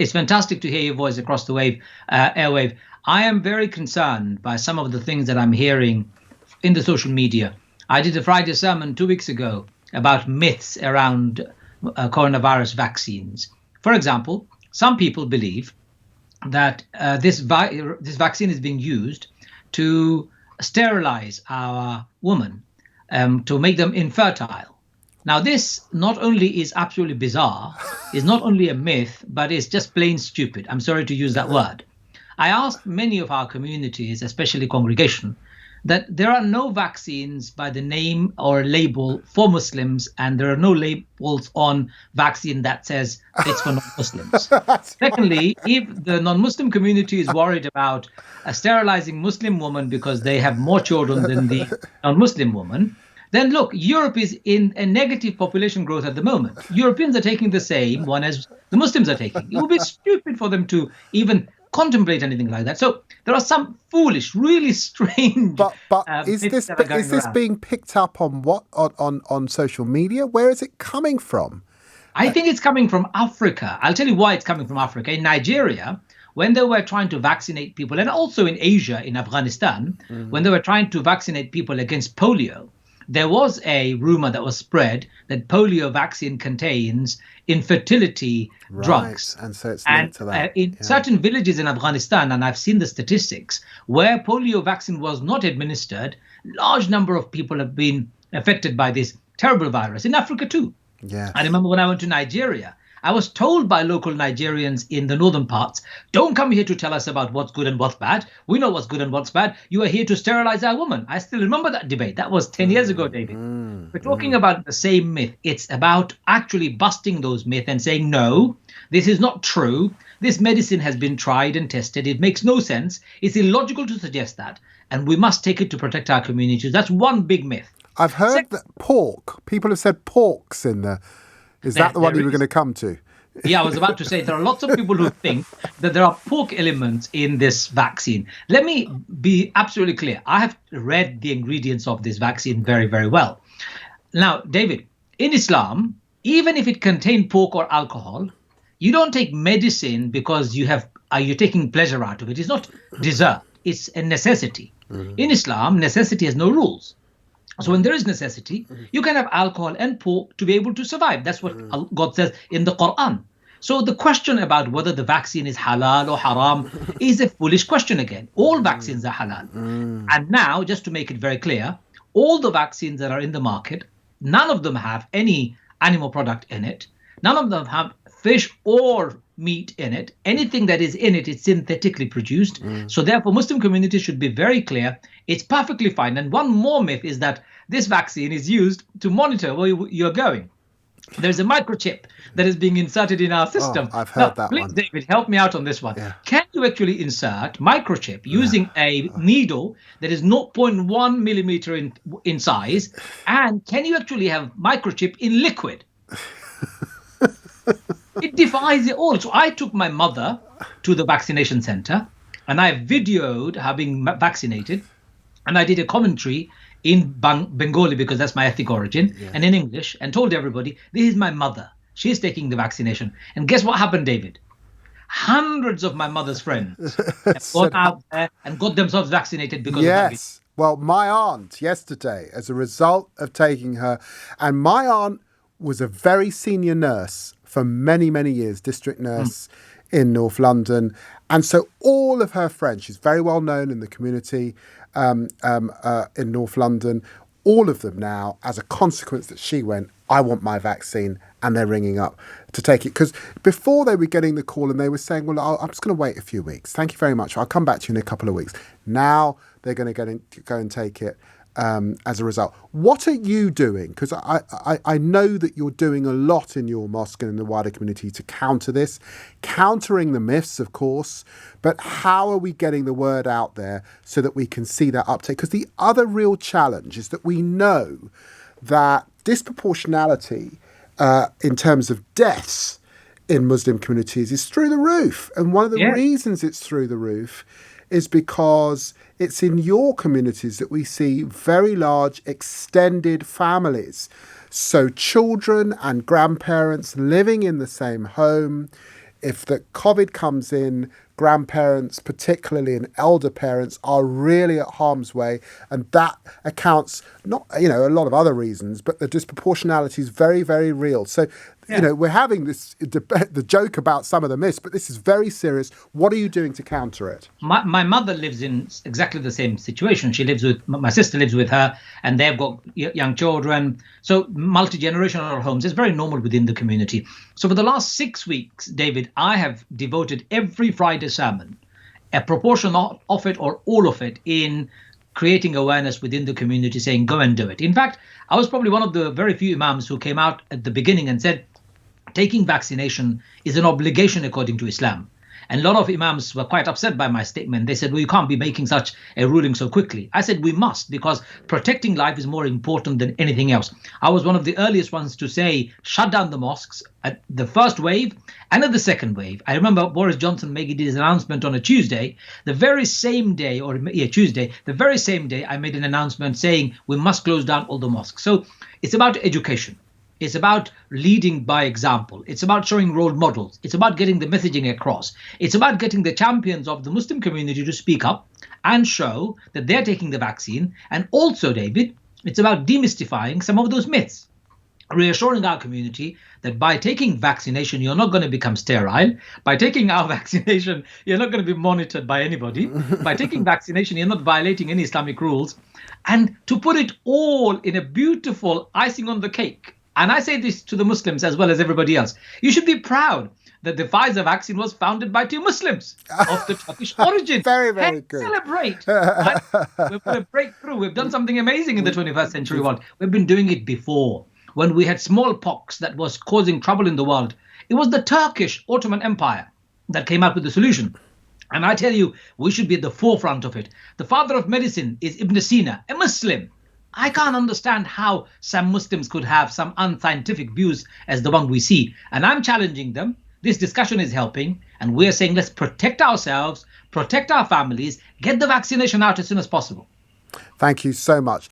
It's fantastic to hear your voice across the airwave. I am very concerned by some of the things that I'm hearing in the social media. I did a Friday sermon 2 weeks ago about myths around coronavirus vaccines. For example, some people believe that this vaccine is being used to sterilize our women, to make them infertile. Now, this not only is absolutely bizarre, is not only a myth, but it's just plain stupid. I'm sorry to use that word. I asked many of our communities, especially congregation, that there are no vaccines by the name or label for Muslims, and there are no labels on vaccine that says it's for non-Muslims. Secondly, if the non-Muslim community is worried about sterilizing Muslim women because they have more children than the non-Muslim woman, then look, Europe is in a negative population growth at the moment. Europeans are taking the same one as the Muslims are taking. It would be stupid for them to even contemplate anything like that. So there are some foolish, really strange. But is this being picked up on on social media? Where is it coming from? I think it's coming from Africa. I'll tell you why it's coming from Africa. In Nigeria, when they were trying to vaccinate people, and also in Asia, in Afghanistan, when they were trying to vaccinate people against polio, there was a rumor that was spread that polio vaccine contains infertility drugs. And so it's linked to that. In certain villages in Afghanistan, and I've seen the statistics, where polio vaccine was not administered, large number of people have been affected by this terrible virus. In Africa too. Yeah. I remember when I went to Nigeria, I was told by local Nigerians in the northern parts, don't come here to tell us about what's good and what's bad. We know what's good and what's bad. You are here to sterilize our woman. I still remember that debate. That was 10 years ago, David. We're talking about the same myth. It's about actually busting those myths and saying, no, this is not true. This medicine has been tried and tested. It makes no sense. It's illogical to suggest that. And we must take it to protect our communities. That's one big myth. I've heard that pork. People have said pork's in there. Is that the one you were going to come to? Yeah, I was about to say there are lots of people who think that there are pork elements in this vaccine. Let me be absolutely clear. I have read the ingredients of this vaccine very, very well. Now, David, in Islam, even if it contains pork or alcohol, you don't take medicine because you're taking pleasure out of it. It's not dessert. It's a necessity. In Islam, necessity has no rules. So when there is necessity, you can have alcohol and pork to be able to survive. That's what God says in the Quran. So the question about whether the vaccine is halal or haram is a foolish question again. All vaccines are halal. And now, just to make it very clear, all the vaccines that are in the market, none of them have any animal product in it. None of them have fish or meat in it. Anything that is in it is synthetically produced. So therefore, Muslim communities should be very clear. It's perfectly fine. And one more myth is that this vaccine is used to monitor where you're going. There's a microchip that is being inserted in our system. Oh, I've heard that please, one. David, help me out on this one. Yeah. Can you actually insert microchip using a needle that is 0.1 millimeter in size? And can you actually have microchip in liquid? It defies it all. So I took my mother to the vaccination center and I videoed her being vaccinated. And I did a commentary in Bengali because that's my ethnic origin, and in English, and told everybody, this is my mother. She's taking the vaccination. And guess what happened, David? Hundreds of my mother's friends have gone out there and got themselves vaccinated because of that. Yes. Well, my aunt yesterday, as a result of taking her, and my aunt was a very senior nurse for many, many years, district nurse in North London. And so all of her friends, she's very well known in the community in North London, all of them now, as a consequence that she went, I want my vaccine, and they're ringing up to take it. Because before they were getting the call and they were saying, well, I'm just going to wait a few weeks. Thank you very much. I'll come back to you in a couple of weeks. Now they're going to go and take it as a result. What are you doing? Because I know that you're doing a lot in your mosque and in the wider community to counter this, countering the myths, of course, but how are we getting the word out there so that we can see that uptake? Because the other real challenge is that we know that disproportionality in terms of deaths in Muslim communities is through the roof. And one of the reasons it's through the roof is because it's in your communities that we see very large extended families. So children and grandparents living in the same home, if the COVID comes in, grandparents, particularly and elder parents, are really at harm's way, and that accounts not, a lot of other reasons, but the disproportionality is very, very real. So, we're having this debate, the joke about some of the myths, but this is very serious. What are you doing to counter it? My mother lives in exactly the same situation. My sister lives with her, and they've got young children. So multi-generational homes is very normal within the community. So for the last 6 weeks, David, I have devoted every Friday sermon, a proportion of it or all of it, in creating awareness within the community, saying, go and do it. In fact, I was probably one of the very few imams who came out at the beginning and said, taking vaccination is an obligation according to Islam. And a lot of imams were quite upset by my statement. They said, well, you can't be making such a ruling so quickly. I said, we must, because protecting life is more important than anything else. I was one of the earliest ones to say, shut down the mosques at the first wave and at the second wave. I remember Boris Johnson making his announcement on a Tuesday, the very same day, the very same day I made an announcement saying we must close down all the mosques. So it's about education. It's about leading by example. It's about showing role models. It's about getting the messaging across. It's about getting the champions of the Muslim community to speak up and show that they're taking the vaccine. And also, David, it's about demystifying some of those myths, reassuring our community that by taking vaccination, you're not going to become sterile. By taking our vaccination, you're not going to be monitored by anybody. By taking vaccination, you're not violating any Islamic rules. And to put it all in a beautiful icing on the cake, and I say this to the Muslims as well as everybody else, you should be proud that the Pfizer vaccine was founded by 2 Muslims of the Turkish origin. Very, very good. Celebrate. We've got a breakthrough. We've done something amazing in the 21st century world. We've been doing it before. When we had smallpox that was causing trouble in the world, it was the Turkish Ottoman Empire that came up with the solution. And I tell you, we should be at the forefront of it. The father of medicine is Ibn Sina, a Muslim. I can't understand how some Muslims could have some unscientific views as the one we see. And I'm challenging them. This discussion is helping. And we're saying, let's protect ourselves, protect our families, get the vaccination out as soon as possible. Thank you so much.